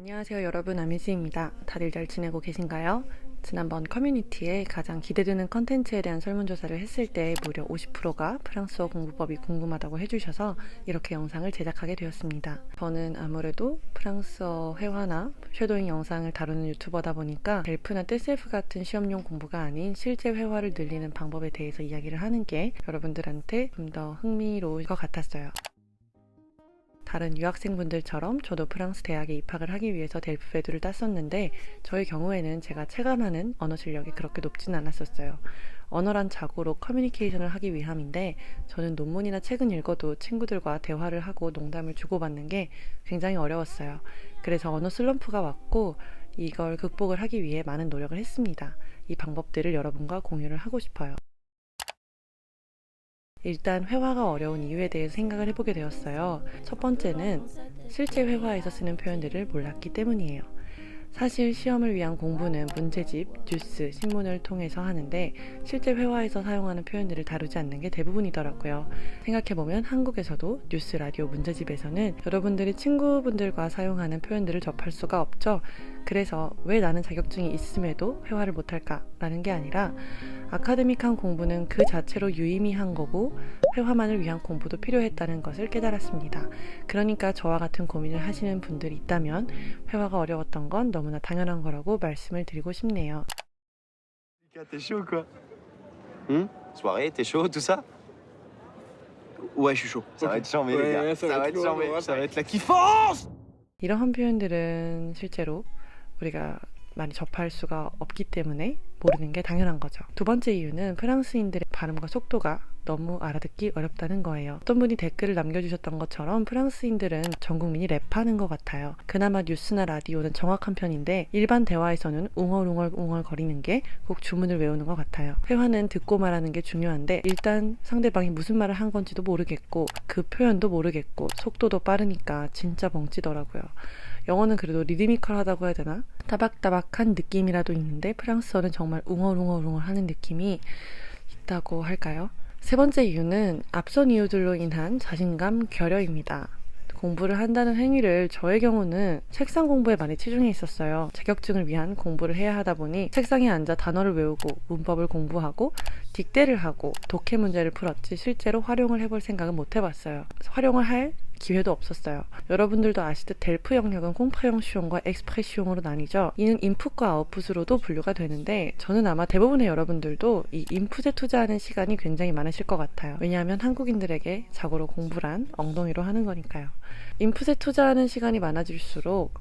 안녕하세요 여러분, 아미즈입니다. 다들 잘 지내고 계신가요? 지난번 커뮤니티에 가장 기대되는 컨텐츠에 대한 설문조사를 했을 때 무려 50%가 프랑스어 공부법이 궁금하다고 해주셔서 이렇게 영상을 제작하게 되었습니다. 저는 아무래도 프랑스어 회화나 쉐도잉 영상을 다루는 유튜버다 보니까 델프나 떼셀프 같은 시험용 공부가 아닌 실제 회화를 늘리는 방법에 대해서 이야기를 하는 게 여러분들한테 좀 더 흥미로울 것 같았어요. 다른 유학생분들처럼 저도 프랑스 대학에 입학을 하기 위해서 델프페드를 땄었는데 저의 경우에는 제가 체감하는 언어 실력이 그렇게 높진 않았었어요. 언어란 자고로 커뮤니케이션을 하기 위함인데 저는 논문이나 책은 읽어도 친구들과 대화를 하고 농담을 주고받는 게 굉장히 어려웠어요. 그래서 언어 슬럼프가 왔고 이걸 극복을 하기 위해 많은 노력을 했습니다. 이 방법들을 여러분과 공유를 하고 싶어요. 일단 회화가 어려운 이유에 대해서 생각을 해보게 되었어요. 첫 번째는 실제 회화에서 쓰는 표현들을 몰랐기 때문이에요. 사실 시험을 위한 공부는 문제집, 뉴스, 신문을 통해서 하는데 실제 회화에서 사용하는 표현들을 다루지 않는 게 대부분이더라고요. 생각해보면 한국에서도 뉴스, 라디오, 문제집에서는 여러분들이 친구분들과 사용하는 표현들을 접할 수가 없죠. 그래서 왜 나는 자격증이 있음에도 회화를 못할까? 라는 게 아니라 아카데믹한 공부는 그 자체로 유의미한 거고 회화만을 위한 공부도 필요했다는 것을 깨달았습니다. 그러니까 저와 같은 고민을 하시는 분들이 있다면 회화가 어려웠던 건 너무나 당연한 거라고 말씀을 드리고 싶네요. T'es chaud quoi? Soirée, t'es chaud, tout ça? Ouais, je suis chaud. Ça va être charmé, les gars. Ça va être charmé. Ça va être la kiffance! 이러한 표현들은 실제로 우리가 많이 접할 수가 없기 때문에 모르는 게 당연한 거죠. 두 번째 이유는 프랑스인들의 발음과 속도가 너무 알아듣기 어렵다는 거예요. 어떤 분이 댓글을 남겨주셨던 것처럼 프랑스인들은 전 국민이 랩하는 것 같아요. 그나마 뉴스나 라디오는 정확한 편인데 일반 대화에서는 웅얼웅얼 거리는 게 꼭 주문을 외우는 것 같아요. 회화는 듣고 말하는 게 중요한데 일단 상대방이 무슨 말을 한 건지도 모르겠고 그 표현도 모르겠고 속도도 빠르니까 진짜 벙찌더라고요. 영어는 그래도 리드미컬하다고 해야 되나? 따박따박한 느낌이라도 있는데 프랑스어는 정말 웅얼웅얼 하는 느낌이 있다고 할까요? 세 번째 이유는 앞선 이유들로 인한 자신감 결여입니다. 공부를 한다는 행위를 저의 경우는 책상 공부에 많이 치중해 있었어요. 자격증을 위한 공부를 해야 하다 보니 책상에 앉아 단어를 외우고 문법을 공부하고 딕대를 하고 독해 문제를 풀었지 실제로 활용을 해볼 생각은 못 해봤어요. 활용을 할 기회도 없었어요. 여러분들도 아시듯 델프 영역은 콩프레형시용과 엑스프레시용으로 나뉘죠. 이는 인풋과 아웃풋으로도 분류가 되는데 저는 아마 대부분의 여러분들도 이 인풋에 투자하는 시간이 굉장히 많으실 것 같아요. 왜냐하면 한국인들에게 자고로 공부란 엉덩이로 하는 거니까요. 인풋에 투자하는 시간이 많아질수록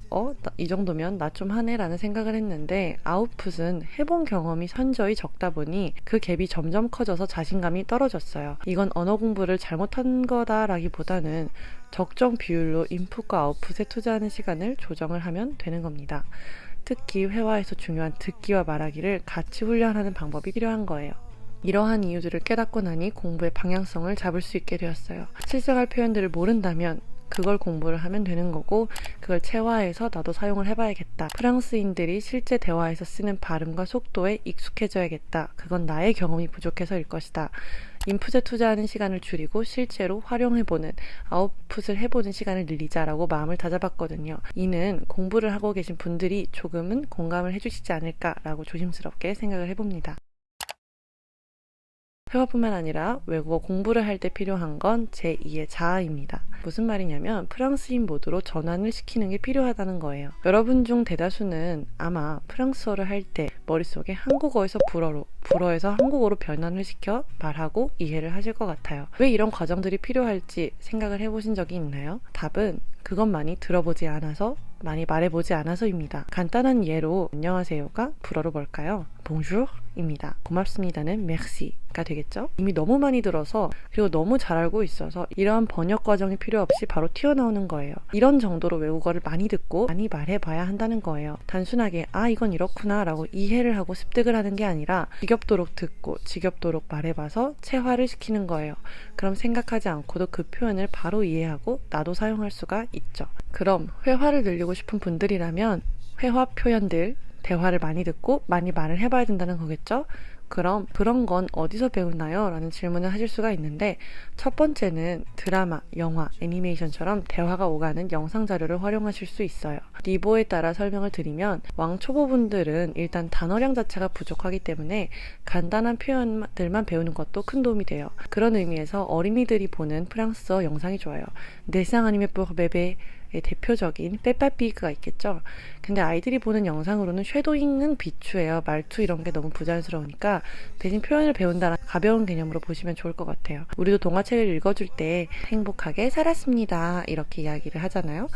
이 정도면 나 좀 하네 라는 생각을 했는데 아웃풋은 해본 경험이 현저히 적다 보니 그 갭이 점점 커져서 자신감이 떨어졌어요. 이건 언어 공부를 잘못한 거다라기보다는 적정 비율로 인풋과 아웃풋에 투자하는 시간을 조정을 하면 되는 겁니다. 특히 회화에서 중요한 듣기와 말하기를 같이 훈련하는 방법이 필요한 거예요. 이러한 이유들을 깨닫고 나니 공부의 방향성을 잡을 수 있게 되었어요. 실생활 표현들을 모른다면 그걸 공부를 하면 되는 거고 그걸 체화해서 나도 사용을 해봐야겠다. 프랑스인들이 실제 대화에서 쓰는 발음과 속도에 익숙해져야겠다. 그건 나의 경험이 부족해서일 것이다. 인풋에 투자하는 시간을 줄이고 실제로 활용해보는 아웃풋을 해보는 시간을 늘리자라고 마음을 다잡았거든요. 이는 공부를 하고 계신 분들이 조금은 공감을 해주시지 않을까라고 조심스럽게 생각을 해봅니다. 회화뿐만 아니라 외국어 공부를 할 때 필요한 건 제2의 자아입니다. 무슨 말이냐면 프랑스인 모드로 전환을 시키는 게 필요하다는 거예요. 여러분 중 대다수는 아마 프랑스어를 할 때 머릿속에 한국어에서 불어로, 불어에서 한국어로 변환을 시켜 말하고 이해를 하실 것 같아요. 왜 이런 과정들이 필요할지 생각을 해보신 적이 있나요? 답은 그것만이 들어보지 않아서 많이 말해보지 않아서입니다. 간단한 예로 안녕하세요가 불어로 뭘까요? bonjour입니다. 고맙습니다는 merci가 되겠죠? 이미 너무 많이 들어서 그리고 너무 잘 알고 있어서 이러한 번역 과정이 필요 없이 바로 튀어나오는 거예요. 이런 정도로 외국어를 많이 듣고 많이 말해봐야 한다는 거예요. 단순하게 이건 이렇구나 라고 이해를 하고 습득을 하는 게 아니라 지겹도록 듣고 지겹도록 말해봐서 체화를 시키는 거예요. 그럼 생각하지 않고도 그 표현을 바로 이해하고 나도 사용할 수가 있죠. 그럼 회화를 늘리고 싶은 분들이라면 회화 표현들, 대화를 많이 듣고 많이 말을 해봐야 된다는 거겠죠? 그럼 그런 건 어디서 배우나요? 라는 질문을 하실 수가 있는데 첫 번째는 드라마, 영화, 애니메이션처럼 대화가 오가는 영상 자료를 활용하실 수 있어요. 니보에 따라 설명을 드리면 왕초보분들은 일단 단어량 자체가 부족하기 때문에 간단한 표현들만 배우는 것도 큰 도움이 돼요. 그런 의미에서 어린이들이 보는 프랑스어 영상이 좋아요. 네상 아니면 베베 대표적인 빼빠삐그가 있겠죠. 근데 아이들이 보는 영상으로는 쉐도잉은 비추예요. 말투 이런 게 너무 부자연스러우니까 대신 표현을 배운다는 가벼운 개념으로 보시면 좋을 것 같아요. 우리도 동화책을 읽어줄 때 행복하게 살았습니다 이렇게 이야기를 하잖아요.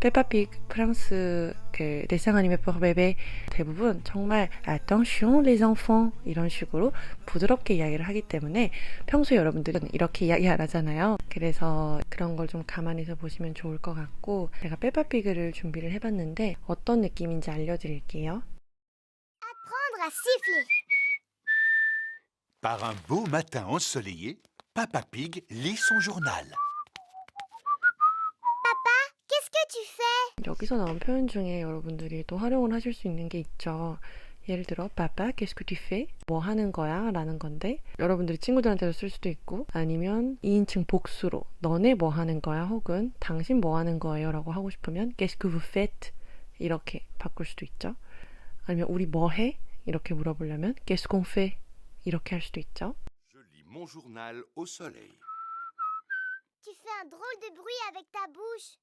빼빠삐그 프랑스 그 데상 아니면 베베 대부분 정말 attention les enfants 이런 식으로 부드럽게 이야기를 하기 때문에 평소에 여러분들은 이렇게 이야기 안 하잖아요. 그래서 그런 걸 좀 감안해서 보시면 좋을 것 같고 제가 빼빠삐그를 준비를 해봤는데 어떤 느낌인지 알려드릴게요. Apprendre à siffler. Par un beau matin ensoleillé, Papa Pig lit son journal. Qu'est-ce que tu fais? 여기서 나온 표현 중에 여러분들이 또 활용을 하실 수 있는 게 있죠. 예를 들어 Papa, qu'est-ce que tu fais? 뭐 하는 거야? 라는 건데 여러분들이 친구들한테도 쓸 수도 있고 아니면 2인칭 복수로 너네 뭐 하는 거야? 혹은 당신 뭐 하는 거예요? 라고 하고 싶으면 qu'est-ce que vous faites? 이렇게 바꿀 수도 있죠. 아니면 우리 뭐 해? 이렇게 물어보려면 qu'est-ce qu'on fait? 이렇게 할 수도 있죠. Je lis mon journal au soleil. Tu fais un drôle de bruit avec ta bouche.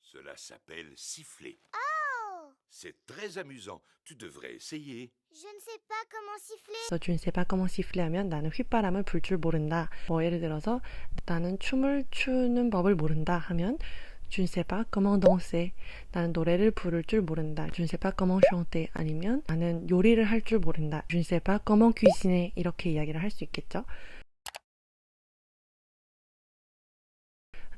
Cela s'appelle siffler. Oh! C'est très amusant. Tu devrais essayer. Je ne sais pas comment siffler. 그래서 je ne sais pas comment siffler 하면 나는 휘바람을 불 줄 모른다. 뭐 예를 들어서 나는 춤을 추는 법을 모른다 하면 je ne sais pas comment danser. 나는 노래를 부를 줄 모른다. je ne sais pas comment chanter. 아니면 나는 요리를 할 줄 모른다. je ne sais pas comment cuisiner. 이렇게 이야기를 할 수 있겠죠.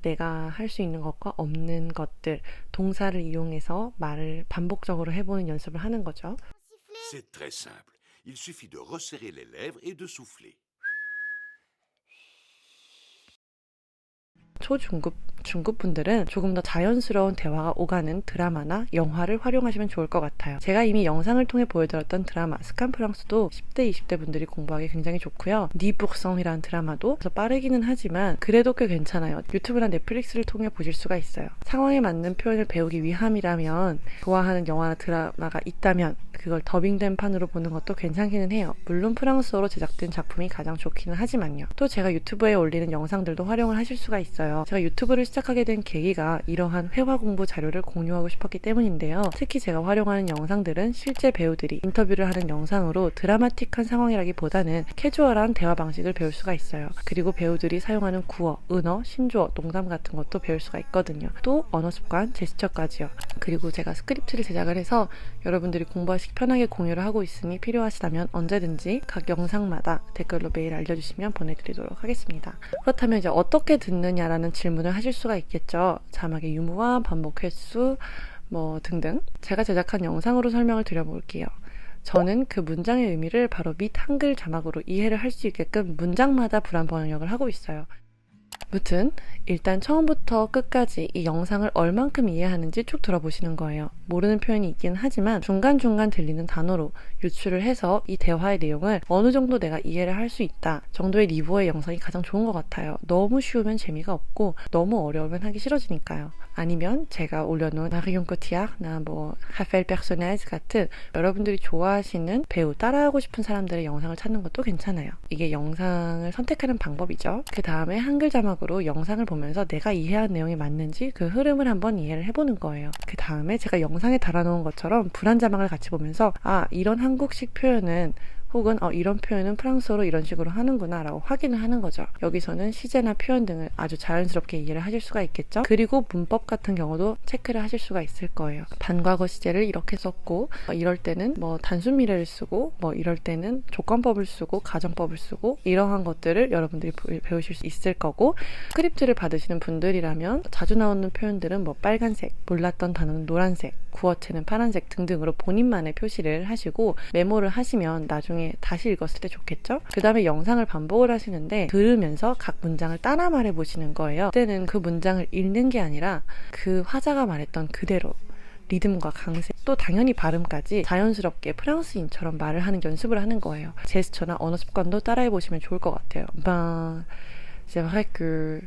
내가 할 수 있는 것과 없는 것들, 동사를 이용해서 말을 반복적으로 해보는 연습을 하는 거죠. Siffler. C'est très simple. Il suffit de resserrer les lèvres et de souffler. 중급 분들은 조금 더 자연스러운 대화가 오가는 드라마나 영화를 활용하시면 좋을 것 같아요. 제가 이미 영상을 통해 보여드렸던 드라마 스칸 프랑스도 10대, 20대 분들이 공부하기 굉장히 좋고요. 니북성이라는 드라마도 그래서 빠르기는 하지만 그래도 꽤 괜찮아요. 유튜브나 넷플릭스를 통해 보실 수가 있어요. 상황에 맞는 표현을 배우기 위함이라면 좋아하는 영화나 드라마가 있다면 그걸 더빙된 판으로 보는 것도 괜찮기는 해요. 물론 프랑스어로 제작된 작품이 가장 좋기는 하지만요. 또 제가 유튜브에 올리는 영상들도 활용을 하실 수가 있어요. 제가 유튜브를 시작하게 된 계기가 이러한 회화 공부 자료를 공유하고 싶었기 때문인데요. 특히 제가 활용하는 영상들은 실제 배우들이 인터뷰를 하는 영상으로 드라마틱한 상황이라기보다는 캐주얼한 대화 방식을 배울 수가 있어요. 그리고 배우들이 사용하는 구어, 은어, 신조어, 농담 같은 것도 배울 수가 있거든요. 또 언어 습관, 제스처까지요. 그리고 제가 스크립트를 제작을 해서 여러분들이 공부하시기 편하게 공유를 하고 있으니 필요하시다면 언제든지 각 영상마다 댓글로 메일 알려주시면 보내드리도록 하겠습니다. 그렇다면 이제 어떻게 듣느냐라는 질문을 하실 수가 있겠죠. 자막의 유무와 반복 횟수 뭐 등등. 제가 제작한 영상으로 설명을 드려볼게요. 저는 그 문장의 의미를 바로 밑 한글 자막으로 이해를 할 수 있게끔 문장마다 불안 번역을 하고 있어요. 무튼 일단 처음부터 끝까지 이 영상을 얼만큼 이해하는지 쭉 들어보시는 거예요. 모르는 표현이 있긴 하지만 중간중간 들리는 단어로 유추를 해서 이 대화의 내용을 어느 정도 내가 이해를 할 수 있다 정도의 리뷰의 영상이 가장 좋은 것 같아요. 너무 쉬우면 재미가 없고 너무 어려우면 하기 싫어지니까요. 아니면 제가 올려놓은 마리온 코티아르나 뭐 하펠 페르소네즈 같은 여러분들이 좋아하시는 배우, 따라하고 싶은 사람들의 영상을 찾는 것도 괜찮아요. 이게 영상을 선택하는 방법이죠. 그 다음에 한글 자막으로 영상을 보면서 내가 이해한 내용이 맞는지 그 흐름을 한번 이해를 해보는 거예요. 그 다음에 제가 영상에 달아놓은 것처럼 불안 자막을 같이 보면서 아, 이런 한국식 표현은 혹은 이런 표현은 프랑스어로 이런 식으로 하는구나 라고 확인을 하는 거죠. 여기서는 시제나 표현 등을 아주 자연스럽게 이해를 하실 수가 있겠죠. 그리고 문법 같은 경우도 체크를 하실 수가 있을 거예요. 반과거 시제를 이렇게 썼고 이럴 때는 뭐 단순 미래를 쓰고 뭐 이럴 때는 조건법을 쓰고 가정법을 쓰고 이러한 것들을 여러분들이 배우실 수 있을 거고 스크립트를 받으시는 분들이라면 자주 나오는 표현들은 뭐 빨간색, 몰랐던 단어는 노란색, 구어체는 파란색 등등으로 본인만의 표시를 하시고 메모를 하시면 나중에 다시 읽었을 때 좋겠죠? 그 다음에 영상을 반복을 하시는데 들으면서 각 문장을 따라 말해보시는 거예요. 그때는 그 문장을 읽는 게 아니라 그 화자가 말했던 그대로 리듬과 강세, 또 당연히 발음까지 자연스럽게 프랑스인처럼 말을 하는 연습을 하는 거예요. 제스처나 언어 습관도 따라해보시면 좋을 것 같아요. Ben, c'est vrai que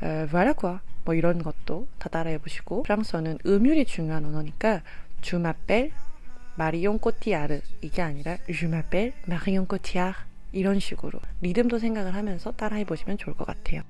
voilà quoi. 뭐 이런 것도 다 따라해보시고, 프랑스어는 음율이 중요한 언어니까 Je m'appelle Marion Cotillard 이게 아니라 Je m'appelle Marion Cotillard 이런 식으로 리듬도 생각을 하면서 따라해보시면 좋을 것 같아요.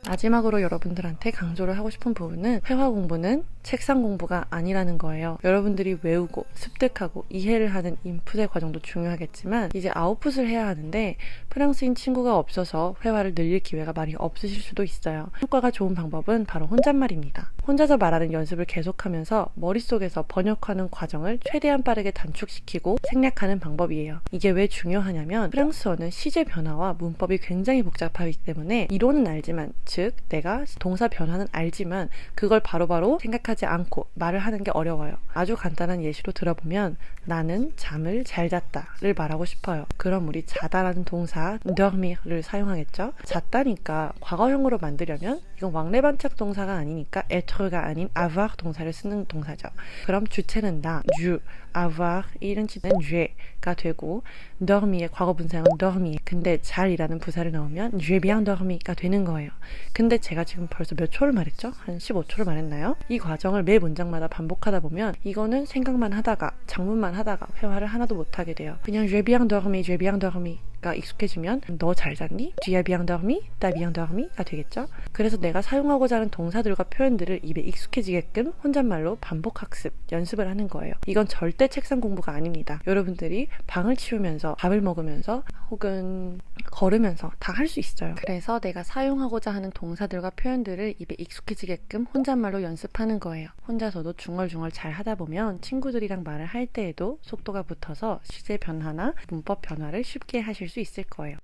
마지막으로 여러분들한테 강조를 하고 싶은 부분은 회화 공부는 책상 공부가 아니라는 거예요. 여러분들이 외우고 습득하고 이해를 하는 인풋의 과정도 중요하겠지만 이제 아웃풋을 해야 하는데 프랑스인 친구가 없어서 회화를 늘릴 기회가 많이 없으실 수도 있어요. 효과가 좋은 방법은 바로 혼잣말입니다. 혼자서 말하는 연습을 계속하면서 머릿속에서 번역하는 과정을 최대한 빠르게 단축시키고 생략하는 방법이에요. 이게 왜 중요하냐면 프랑스어는 시제 변화와 문법이 굉장히 복잡하기 때문에 이론은 알지만 즉 내가 동사 변화는 알지만 그걸 바로바로 생각하지 않고 말을 하는 게 어려워요. 아주 간단한 예시로 들어보면 나는 잠을 잘 잤다를 말하고 싶어요. 그럼 우리 자다라는 동사 dormir를 사용하겠죠. 잤다니까 과거형으로 만들려면 이건 왕래반짝 동사가 아니니까 être,가 아닌 avoir 동사를 쓰는 동사죠. 그럼 주체는 나, je, avoir 이런 치는 je가 되고 dormir의 과거 분사형은 dormir. 근데 잘이라는 부사를 넣으면 j'ai bien dormi가 되는 거예요. 근데 제가 지금 벌써 몇 초를 말했죠? 한 15초를 말했나요? 이 과정을 매 문장마다 반복하다 보면 이거는 생각만 하다가 작문만 하다가 회화를 하나도 못하게 돼요. 그냥 j'ai bien dormi, j'ai bien dormi 가 익숙해지면 너 잘 잤니? Tu as bien dormi? T'as bien dormi가 되겠죠? 그래서 내가 사용하고자 하는 동사들과 표현들을 입에 익숙해지게끔 혼잣말로 반복 학습, 연습을 하는 거예요. 이건 절대 책상 공부가 아닙니다. 여러분들이 방을 치우면서 밥을 먹으면서 혹은 걸으면서 다 할 수 있어요. 그래서 내가 사용하고자 하는 동사들과 표현들을 입에 익숙해지게끔 혼잣말로 연습하는 거예요. 혼자서도 중얼중얼 잘 하다 보면 친구들이랑 말을 할 때에도 속도가 붙어서 시제 변화나 문법 변화를 쉽게 하실 수 있을 거예요.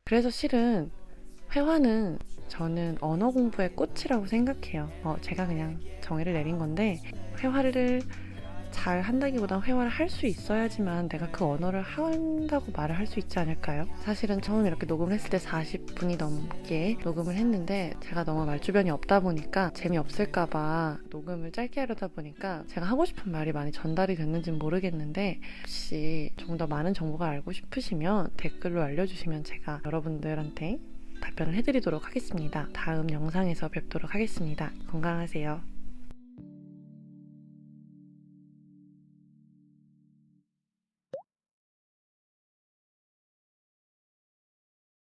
그래서 실은 회화는 저는 언어 공부의 꽃이라고 생각해요. 제가 그냥 정의를 내린 건데 회화를 잘 한다기보다 회화를 할 수 있어야지만 내가 그 언어를 한다고 말을 할 수 있지 않을까요? 사실은 처음 이렇게 녹음을 했을 때 40분이 넘게 녹음을 했는데 제가 너무 말주변이 없다 보니까 재미없을까봐 녹음을 짧게 하려다 보니까 제가 하고 싶은 말이 많이 전달이 됐는지는 모르겠는데 혹시 좀 더 많은 정보가 알고 싶으시면 댓글로 알려주시면 제가 여러분들한테 답변을 해드리도록 하겠습니다. 다음 영상에서 뵙도록 하겠습니다. 건강하세요.